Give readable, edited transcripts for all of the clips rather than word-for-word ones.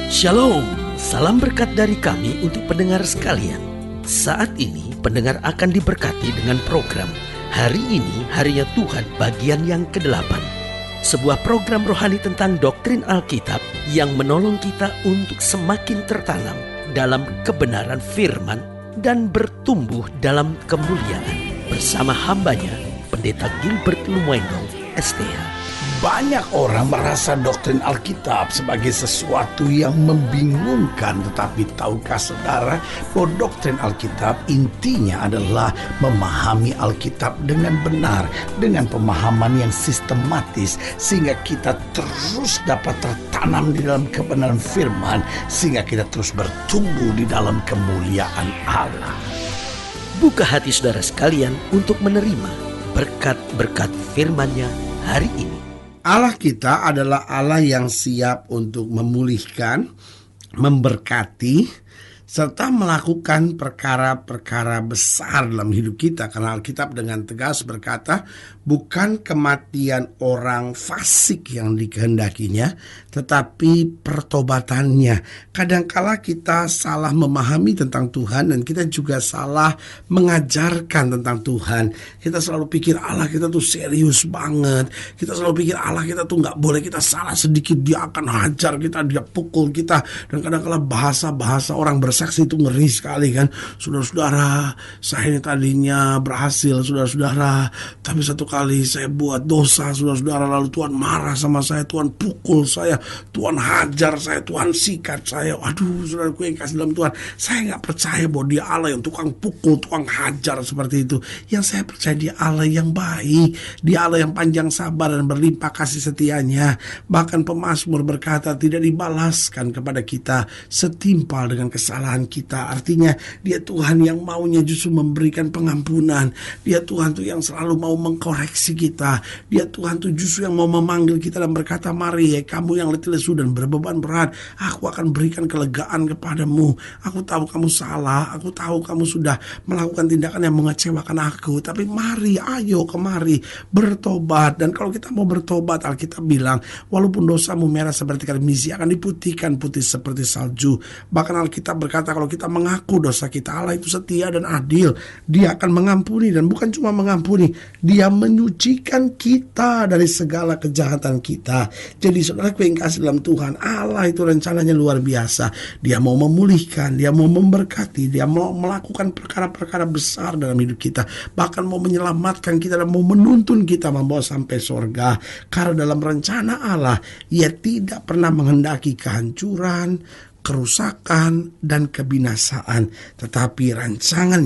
Shalom, salam berkat dari kami untuk pendengar sekalian. Saat ini pendengar akan diberkati dengan program Hari Ini Harinya Tuhan bagian yang ke-8. Sebuah program rohani tentang doktrin Alkitab yang menolong kita untuk semakin tertanam dalam kebenaran firman dan bertumbuh dalam kemuliaan. Bersama hambanya, Pendeta Gilbert Lumendo, STH. Banyak orang merasa doktrin Alkitab sebagai sesuatu yang membingungkan. Tetapi tahukah saudara bahwa doktrin Alkitab intinya adalah memahami Alkitab dengan benar, dengan pemahaman yang sistematis, sehingga kita terus dapat tertanam di dalam kebenaran firman, sehingga kita terus bertumbuh di dalam kemuliaan Allah. Buka hati saudara sekalian untuk menerima berkat-berkat firman-Nya hari ini. Allah kita adalah Allah yang siap untuk memulihkan, memberkati, serta melakukan perkara-perkara besar dalam hidup kita. Karena Alkitab dengan tegas berkata, bukan kematian orang fasik yang dikehendakinya, tetapi pertobatannya. Kadangkala kita salah memahami tentang Tuhan, dan kita juga salah mengajarkan tentang Tuhan. Kita selalu pikir Allah kita tuh serius banget. Kita selalu pikir Allah kita tuh gak boleh, kita salah sedikit dia akan hajar kita, dia pukul kita. Dan kadangkala bahasa-bahasa orang bersaksi itu ngeri sekali kan. Saudara-saudara, saya ini tadinya berhasil, saudara-saudara, tapi satu kali saya buat dosa, saudara-saudara, lalu Tuhan marah sama saya, Tuhan pukul saya, Tuhan hajar saya, Tuhan sikat saya. Waduh, saudaraku yang kasih dalam Tuhan, saya gak percaya bahwa dia Allah yang tukang pukul, tukang hajar seperti itu. Yang saya percaya dia Allah yang baik, dia Allah yang panjang sabar dan berlimpah kasih setianya. Bahkan pemazmur berkata, tidak dibalaskan kepada kita setimpal dengan kesalahan kita. Artinya dia Tuhan yang maunya justru memberikan pengampunan. Dia Tuhan tuh yang selalu mau mengkoreksi kita. Dia Tuhan tuh justru yang mau memanggil kita dan berkata, mari kamu yang letih lesu dan berbeban berat, aku akan berikan kelegaan kepadamu. Aku tahu kamu salah, aku tahu kamu sudah melakukan tindakan yang mengecewakan aku, tapi mari, ayo kemari bertobat. Dan kalau kita mau bertobat, Alkitab bilang walaupun dosamu merah seperti karmisi, akan diputihkan putih seperti salju. Bahkan Alkitab berkata kalau kita mengaku dosa kita, Allah itu setia dan adil. Dia akan mengampuni, dan bukan cuma mengampuni, dia menyucikan kita dari segala kejahatan kita. Jadi saudaraku yang kasih dalam Tuhan, Allah itu rencananya luar biasa. Dia mau memulihkan, dia mau memberkati, dia mau melakukan perkara-perkara besar dalam hidup kita. Bahkan mau menyelamatkan kita dan mau menuntun kita membawa sampai surga. Karena dalam rencana Allah, ia tidak pernah menghendaki kehancuran, kerusakan, dan kebinasaan, tetapi rancangan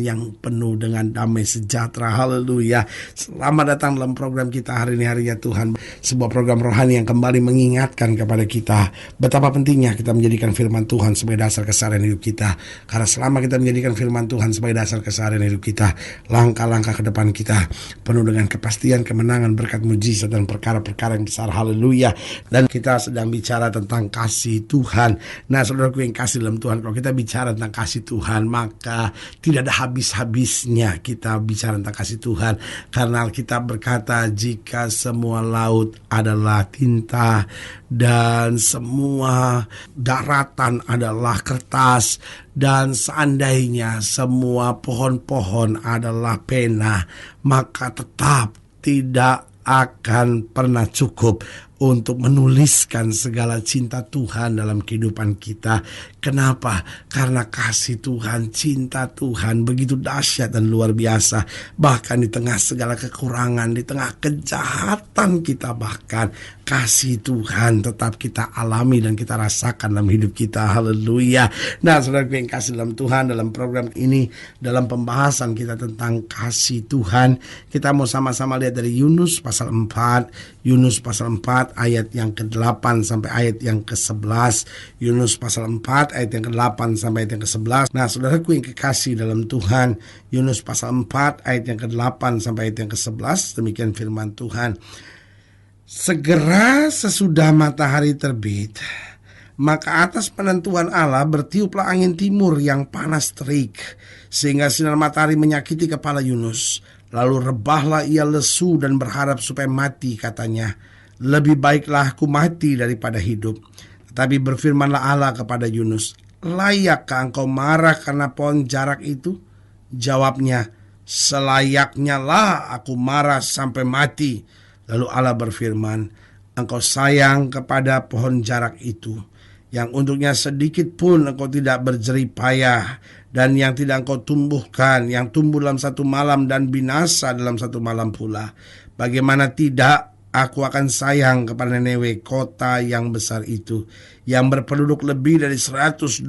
yang penuh dengan damai sejahtera. Haleluya. Selamat datang dalam program kita hari ini, Harinya Tuhan. Sebuah program rohani yang kembali mengingatkan kepada kita betapa pentingnya kita menjadikan firman Tuhan sebagai dasar keseharian hidup kita. Karena selama kita menjadikan firman Tuhan sebagai dasar keseharian hidup kita, langkah-langkah ke depan kita penuh dengan kepastian, kemenangan, berkat, mujizat, dan perkara-perkara yang besar. Haleluya. Dan kita sedang bicara tentang kasih Tuhan. Nah, saudaraku yang kasih dalam Tuhan, kalau kita bicara tentang kasih Tuhan, maka tidak ada habis-habisnya kita bicara tentang kasih Tuhan. Karena Alkitab berkata, jika semua laut adalah tinta dan semua daratan adalah kertas, dan seandainya semua pohon-pohon adalah pena, maka tetap tidak akan pernah cukup untuk menuliskan segala cinta Tuhan dalam kehidupan kita. Kenapa? Karena kasih Tuhan, cinta Tuhan begitu dahsyat dan luar biasa. Bahkan di tengah segala kekurangan, di tengah kejahatan kita, bahkan kasih Tuhan tetap kita alami dan kita rasakan dalam hidup kita. Haleluya. Nah, saudara yang kasih dalam Tuhan, dalam program ini, dalam pembahasan kita tentang kasih Tuhan, kita mau sama-sama lihat dari Yunus pasal 4. Yunus pasal 4 ayat yang ke-8 sampai ayat yang ke-11. Yunus pasal 4 ayat yang ke-8 sampai ayat yang ke-11. Nah, saudaraku yang kekasih dalam Tuhan, Yunus pasal 4 ayat yang ke-8 sampai ayat yang ke-11, demikian firman Tuhan. Segera sesudah matahari terbit, maka atas penentuan Allah bertiuplah angin timur yang panas terik, sehingga sinar matahari menyakiti kepala Yunus. Lalu rebahlah ia lesu dan berharap supaya mati, katanya. lebih baiklah aku mati daripada hidup. Tetapi berfirmanlah Allah kepada Yunus, layakkah engkau marah karena pohon jarak itu? Jawabnya, selayaknya lah aku marah sampai mati. Lalu Allah berfirman, engkau sayang kepada pohon jarak itu, yang untuknya sedikit pun engkau tidak berjerih payah, dan yang tidak engkau tumbuhkan, yang tumbuh dalam satu malam dan binasa dalam satu malam pula. Bagaimana tidak, aku akan sayang kepada Nineve, kota yang besar itu, yang berpenduduk lebih dari 120.000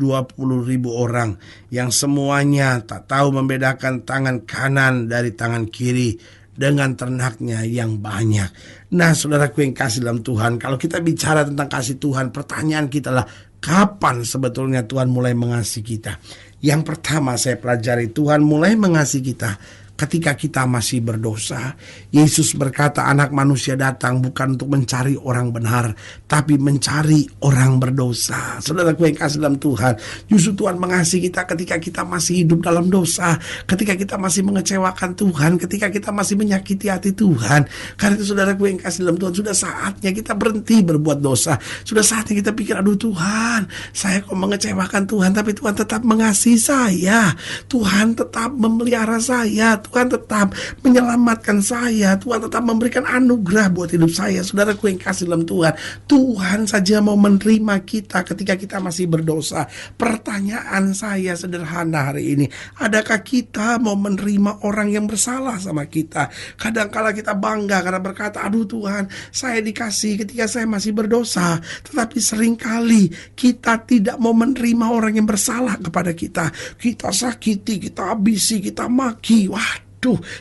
orang, yang semuanya tak tahu membedakan tangan kanan dari tangan kiri, dengan ternaknya yang banyak. Nah, saudaraku yang kasih dalam Tuhan, kalau kita bicara tentang kasih Tuhan, pertanyaan kita lah, kapan sebetulnya Tuhan mulai mengasihi kita? Yang pertama saya pelajari, Tuhan mulai mengasihi kita ketika kita masih berdosa. Yesus berkata, anak manusia datang bukan untuk mencari orang benar, tapi mencari orang berdosa. Saudaraku yang kasih dalam Tuhan, justru Tuhan mengasihi kita ketika kita masih hidup dalam dosa, ketika kita masih mengecewakan Tuhan, ketika kita masih menyakiti hati Tuhan. Karena itu saudaraku yang kasih dalam Tuhan, sudah saatnya kita berhenti berbuat dosa. Sudah saatnya kita pikir, aduh Tuhan, saya kok mengecewakan Tuhan, tapi Tuhan tetap mengasihi saya. Tuhan tetap memelihara saya. Tuhan tetap menyelamatkan saya. Tuhan tetap memberikan anugerah buat hidup saya. Saudaraku yang kasih dalam Tuhan, Tuhan saja mau menerima kita ketika kita masih berdosa. Pertanyaan saya sederhana hari ini, adakah kita mau menerima orang yang bersalah sama kita? Kadangkala kita bangga karena berkata, aduh Tuhan, saya dikasih ketika saya masih berdosa. Tetapi seringkali kita tidak mau menerima orang yang bersalah kepada kita. Kita sakiti, kita habisi, kita maki.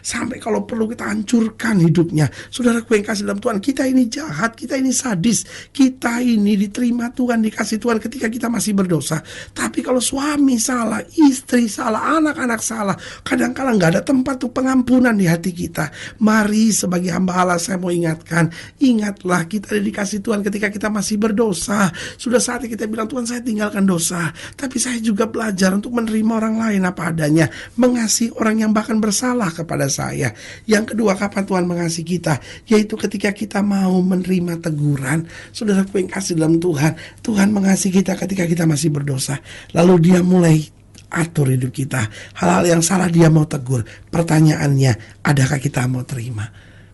Sampai kalau perlu kita hancurkan hidupnya. Saudaraku yang kasih dalam Tuhan, kita ini jahat, kita ini sadis, kita ini diterima Tuhan, dikasih Tuhan ketika kita masih berdosa. Tapi kalau suami salah, istri salah, anak-anak salah, kadang-kadang gak ada tempat untuk pengampunan di hati kita. Mari sebagai hamba Allah saya mau ingatkan, ingatlah kita dikasih Tuhan ketika kita masih berdosa. Sudah saatnya kita bilang, Tuhan saya tinggalkan dosa, tapi saya juga belajar untuk menerima orang lain apa adanya, mengasihi orang yang bahkan bersalah kepada saya. Yang kedua, kapan Tuhan mengasihi kita? Yaitu ketika kita mau menerima teguran. Saudaraku yang kasih dalam Tuhan, Tuhan mengasihi kita ketika kita masih berdosa. Lalu dia mulai atur hidup kita. Hal-hal yang salah dia mau tegur. Pertanyaannya, adakah kita mau terima?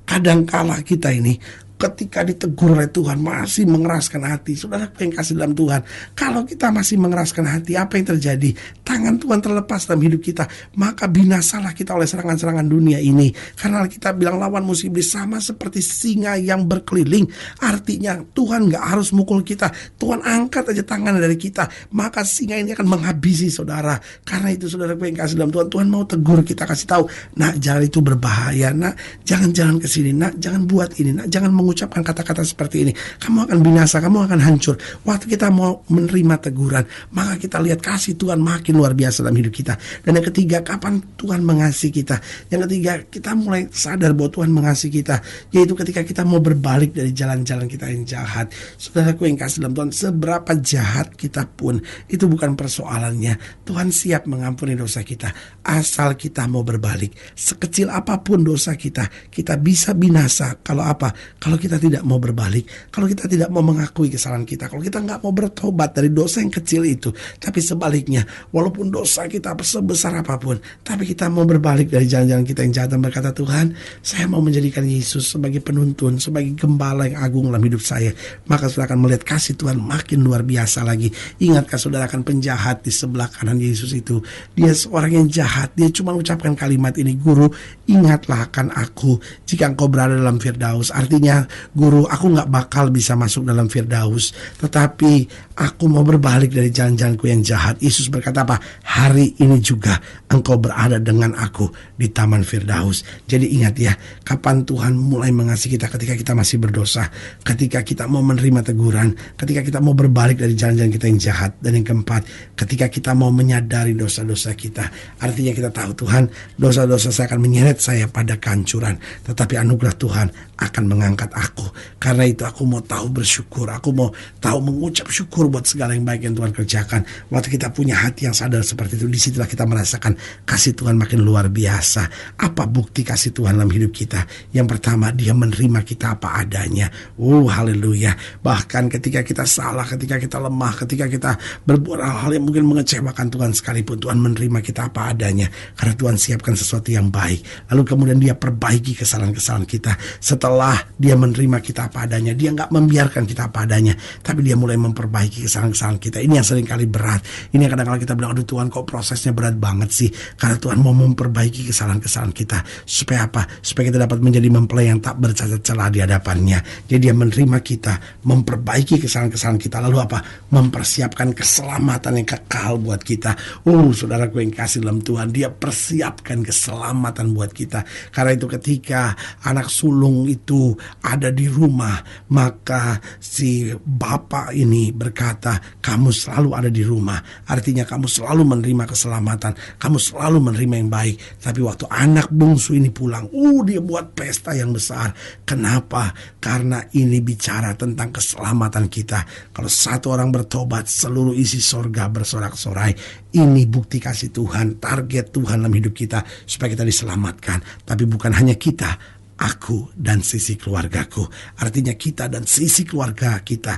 Kadangkala kita ini ketika ditegur oleh Tuhan masih mengeraskan hati. Saudara yang kasih dalam Tuhan, kalau kita masih mengeraskan hati, apa yang terjadi? Tangan Tuhan terlepas dalam hidup kita, maka binasalah kita oleh serangan-serangan dunia ini. Karena kita bilang lawan musuh iblis sama seperti singa yang berkeliling. Artinya Tuhan gak harus mukul kita, Tuhan angkat aja tangan dari kita, maka singa ini akan menghabisi saudara. Karena itu saudara yang kasih dalam Tuhan, Tuhan mau tegur kita, kasih tahu, nak jalan itu berbahaya, nak jangan jalan ke sini, nak jangan buat ini, nak jangan mengucapkan kata-kata seperti ini, kamu akan binasa, kamu akan hancur. Waktu kita mau menerima teguran, maka kita lihat kasih Tuhan makin luar biasa dalam hidup kita. Dan yang ketiga, kapan Tuhan mengasihi kita? Yang ketiga, kita mulai sadar bahwa Tuhan mengasihi kita, yaitu ketika kita mau berbalik dari jalan-jalan kita yang jahat. Saudaraku yang kasih dalam Tuhan, seberapa jahat kita pun, itu bukan persoalannya. Tuhan siap mengampuni dosa kita, asal kita mau berbalik. Sekecil apapun dosa kita, kita bisa binasa kalau apa? Kalau kita tidak mau berbalik, kalau kita tidak mau mengakui kesalahan kita, kalau kita nggak mau bertobat dari dosa yang kecil itu. Tapi sebaliknya, walaupun dosa kita sebesar apapun, tapi kita mau berbalik dari jalan-jalan kita yang jahat dan berkata, Tuhan, saya mau menjadikan Yesus sebagai penuntun, sebagai gembala yang agung dalam hidup saya. Maka saudara akan melihat kasih Tuhan makin luar biasa lagi. Ingatkah saudara akan penjahat di sebelah kanan Yesus itu? Dia seorang yang jahat, dia cuma ucapkan kalimat ini, Guru, ingatlah akan aku jika engkau berada dalam Firdaus. Artinya, Guru, aku gak bakal bisa masuk dalam Firdaus, tetapi aku mau berbalik dari jalan-jalanku yang jahat. Yesus berkata apa? Hari ini juga engkau berada dengan aku di Taman Firdaus. Jadi ingat ya, kapan Tuhan mulai mengasihi kita? Ketika kita masih berdosa, ketika kita mau menerima teguran, ketika kita mau berbalik dari jalan-jalan kita yang jahat. Dan yang keempat, ketika kita mau menyadari dosa-dosa kita. Artinya kita tahu, Tuhan, dosa-dosa saya akan menyeret saya pada kehancuran, tetapi anugerah Tuhan akan mengangkat aku. Karena itu aku mau tahu bersyukur, aku mau tahu mengucap syukur buat segala yang baik yang Tuhan kerjakan. Waktu kita punya hati yang sadar seperti itu, disitulah kita merasakan kasih Tuhan makin luar biasa. Apa bukti kasih Tuhan dalam hidup kita? Yang pertama, Dia menerima kita apa adanya. Haleluya. Bahkan ketika kita salah, ketika kita lemah, ketika kita berbuat hal-hal yang mungkin mengecewakan Tuhan sekalipun, Tuhan menerima kita apa adanya. Karena Tuhan siapkan sesuatu yang baik. Lalu kemudian Dia perbaiki kesalahan-kesalahan kita. Setelah Dia menerima kita apa adanya, Dia nggak membiarkan kita apa adanya, tapi Dia mulai memperbaiki kesalahan-kesalahan kita. Ini yang seringkali berat. Ini yang kadang-kadang kita bilang, aduh Tuhan, kok prosesnya berat banget sih? Karena Tuhan mau memperbaiki kesalahan-kesalahan kita. Supaya apa? Supaya kita dapat menjadi mempelai yang tak bercacat celah di hadapannya. Jadi Dia menerima kita, memperbaiki kesalahan-kesalahan kita. Lalu apa? Mempersiapkan keselamatan yang kekal buat kita. Saudaraku yang kasih dalam Tuhan, Dia persiapkan keselamatan buat kita. Karena itu ketika anak sulung itu ada di rumah, maka si bapak ini berkata, kamu selalu ada di rumah. Artinya kamu selalu menerima keselamatan, kamu selalu menerima yang baik. Tapi waktu anak bungsu ini pulang, dia buat pesta yang besar. Kenapa? Karena ini bicara tentang keselamatan kita. Kalau satu orang bertobat, seluruh isi sorga bersorak-sorai. Ini bukti kasih Tuhan, target Tuhan dalam hidup kita, supaya kita diselamatkan. Tapi bukan hanya kita, aku dan sisi keluargaku. Artinya kita dan sisi keluarga kita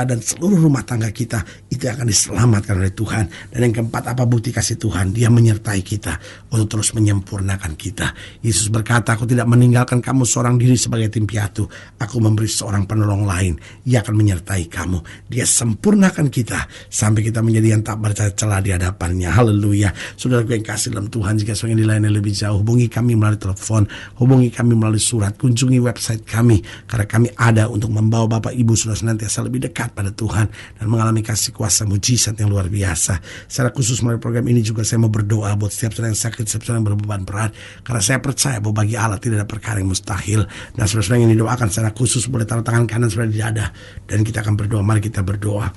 dan seluruh rumah tangga kita itu akan diselamatkan oleh Tuhan. Dan yang keempat, apa bukti kasih Tuhan? Dia menyertai kita untuk terus menyempurnakan kita. Yesus berkata, aku tidak meninggalkan kamu seorang diri sebagai tim piatu. Aku memberi seorang penolong lain. Ia akan menyertai kamu. Dia sempurnakan kita sampai kita menjadi yang tak bercacat celah di hadapannya. Haleluya. Saudaraku yang kasih dalam Tuhan, jika ingin dilayani lebih jauh, hubungi kami melalui telepon, hubungi kami melalui surat, kunjungi website kami. Karena kami ada untuk membawa Bapak Ibu sudah senantiasa lebih dekat pada Tuhan dan mengalami kasih kuasa mujizat yang luar biasa. Secara khusus melalui program ini juga saya mau berdoa buat setiap saudara yang sakit, setiap saudara yang berbeban berat, karena saya percaya bahwa bagi Allah tidak ada perkara yang mustahil. Dan saudara-saudara yang didoakan secara khusus boleh taruh tangan kanan saudara di dada, dan kita akan berdoa. Mari kita berdoa.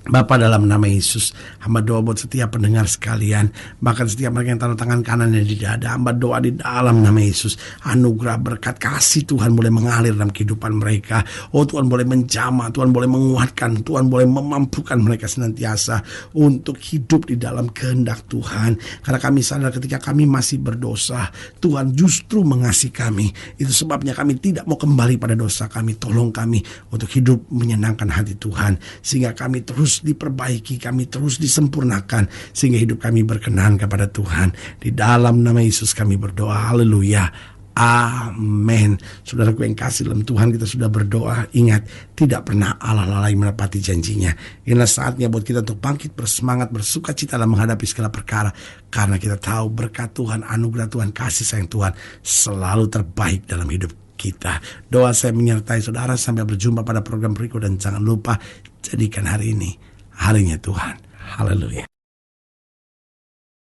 Bapa, dalam nama Yesus, hamba doa buat setiap pendengar sekalian, bahkan setiap mereka yang taruh tangan kanannya di dada. Hamba doa di dalam nama Yesus, anugerah berkat kasih Tuhan boleh mengalir dalam kehidupan mereka. Tuhan boleh menjamah, Tuhan boleh menguatkan, Tuhan boleh memampukan mereka senantiasa untuk hidup di dalam kehendak Tuhan. Karena kami sadar ketika kami masih berdosa, Tuhan justru mengasihi kami. Itu sebabnya kami tidak mau kembali pada dosa kami. Tolong kami untuk hidup menyenangkan hati Tuhan, sehingga kami terus diperbaiki, kami terus disempurnakan, sehingga hidup kami berkenan kepada Tuhan. Di dalam nama Yesus kami berdoa. Haleluya. Amin. Saudaraku yang kasih dalam Tuhan, kita sudah berdoa. Ingat, tidak pernah Allah lalai menepati janjinya. Inilah saatnya buat kita untuk bangkit, bersemangat, bersuka cita dalam menghadapi segala perkara. Karena kita tahu berkat Tuhan, anugerah Tuhan, kasih sayang Tuhan selalu terbaik dalam hidup kita. Doa saya menyertai saudara sampai berjumpa pada program berikut, dan jangan lupa jadikan hari ini harinya Tuhan. Haleluya.